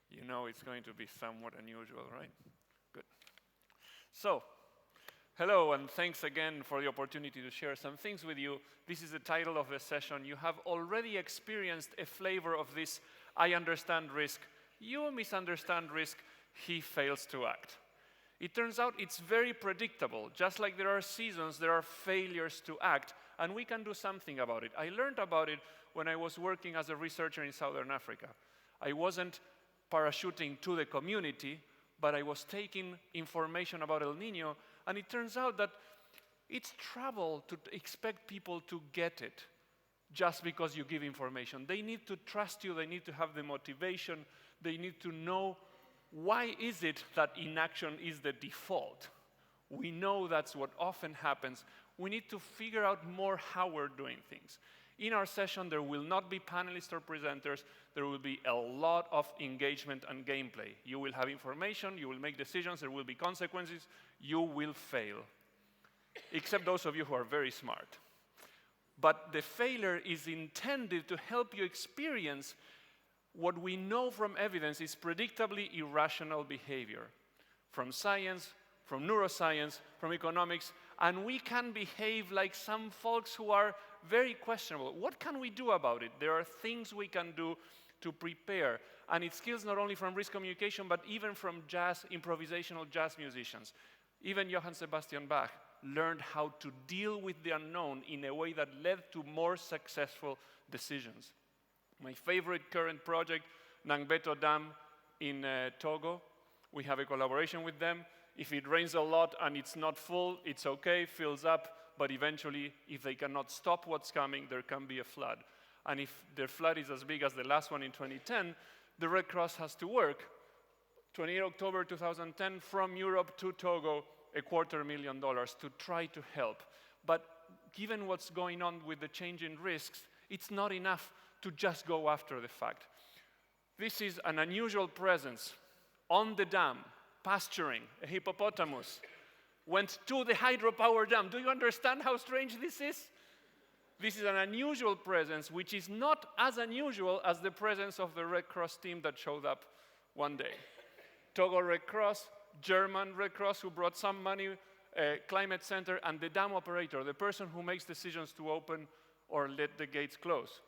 You know it's going to be somewhat unusual, right? Good. So, hello, and thanks again for the opportunity to share some things with you. This is the title of the session. You have already experienced a flavor of this I understand risk. You misunderstand risk. He fails to act. It turns out it's very predictable. Just like there are seasons, there are failures to act, and we can do something about it. I learned about it when I was working as a researcher in Southern Africa. I wasn't parachuting to the community, but I was taking information about El Nino, and it turns out that it's trouble to expect people to get it just because you give information. They need to trust you, they need to have the motivation, they need to know why is it that inaction is the default. We know that's what often happens. We need to figure out more how we're doing things. In our session, there will not be panelists or presenters. There will be a lot of engagement and gameplay. You will have information, you will make decisions, there will be consequences, you will fail. Except those of you who are very smart. But the failure is intended to help you experience what we know from evidence is predictably irrational behavior. From science, from neuroscience, from economics, and we can behave like some folks who are very questionable. What can we do about it? There are things we can do to prepare. And it skills not only from risk communication, but even from jazz, improvisational jazz musicians. Even Johann Sebastian Bach learned how to deal with the unknown in a way that led to more successful decisions. My favorite current project, Nangbeto Dam in Togo, we have a collaboration with them. If it rains a lot and it's not full, it's okay, fills up, but eventually, if they cannot stop what's coming, there can be a flood. And if the flood is as big as the last one in 2010, the Red Cross has to work. 28 October 2010, from Europe to Togo, $250,000 to try to help. But given what's going on with the change in risks, it's not enough to just go after the fact. This is an unusual presence on the dam, pasturing, a hippopotamus, went to the hydropower dam. Do you understand how strange this is? This is an unusual presence, which is not as unusual as the presence of the Red Cross team that showed up one day. Togo Red Cross, German Red Cross who brought some money, climate center, and the dam operator, the person who makes decisions to open or let the gates close.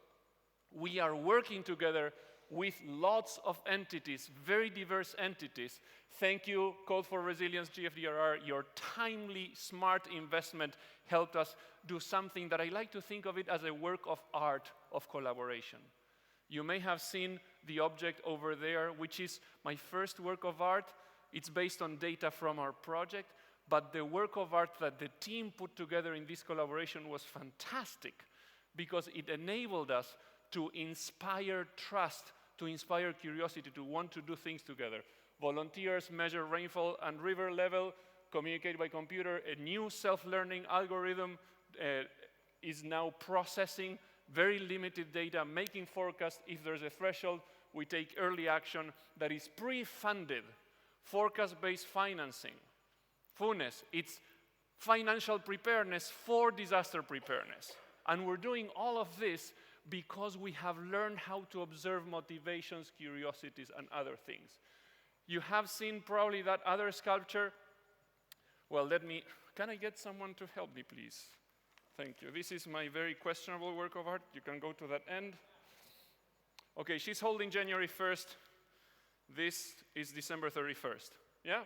We are working together with lots of entities, very diverse entities. Thank you, Code for Resilience, GFDRR. Your timely, smart investment helped us do something that I like to think of it as a work of art of collaboration. You may have seen the object over there, which is my first work of art. It's based on data from our project, but the work of art that the team put together in this collaboration was fantastic because it enabled us to inspire trust, to inspire curiosity, to want to do things together. Volunteers measure rainfall and river level, communicate by computer. A new self-learning algorithm is now processing very limited data, making forecasts. If there's a threshold, we take early action that is pre-funded, forecast-based financing. FUNES, it's financial preparedness for disaster preparedness. And we're doing all of this because we have learned how to observe motivations, curiosities, and other things. You have seen probably that other sculpture. Well, can I get someone to help me, please? Thank you. This is my very questionable work of art. You can go to that end. Okay, she's holding January 1st. This is December 31st. Yeah?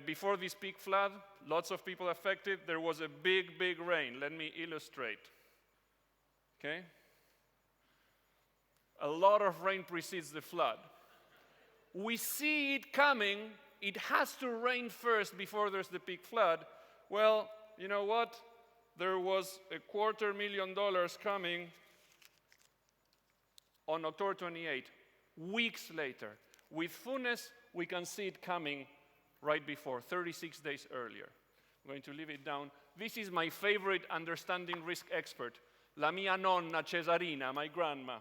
Before this peak flood, lots of people affected. There was a big, big rain. Let me illustrate. Okay? A lot of rain precedes the flood. We see it coming. It has to rain first before there's the peak flood. Well, you know what? There was $250,000 coming on October 28, weeks later. With FUNES, we can see it coming right before, 36 days earlier. I'm going to leave it down. This is my favorite understanding risk expert, La mia nonna Cesarina, my grandma,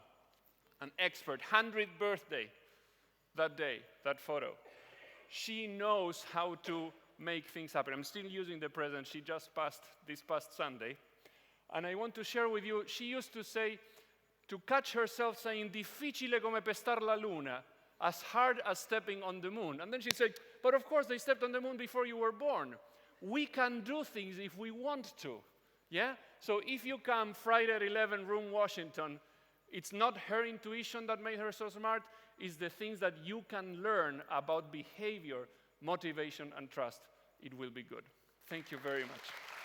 an expert, 100th birthday that day, that photo. She knows how to make things happen. I'm still using the present. She just passed this past Sunday. And I want to share with you, she used to say, to catch herself saying, difficile come pestar la luna, as hard as stepping on the moon. And then she said, but of course they stepped on the moon before you were born. We can do things if we want to. Yeah? So if you come Friday at 11, room Washington, it's not her intuition that made her so smart, it's the things that you can learn about behavior, motivation, and trust. It will be good. Thank you very much.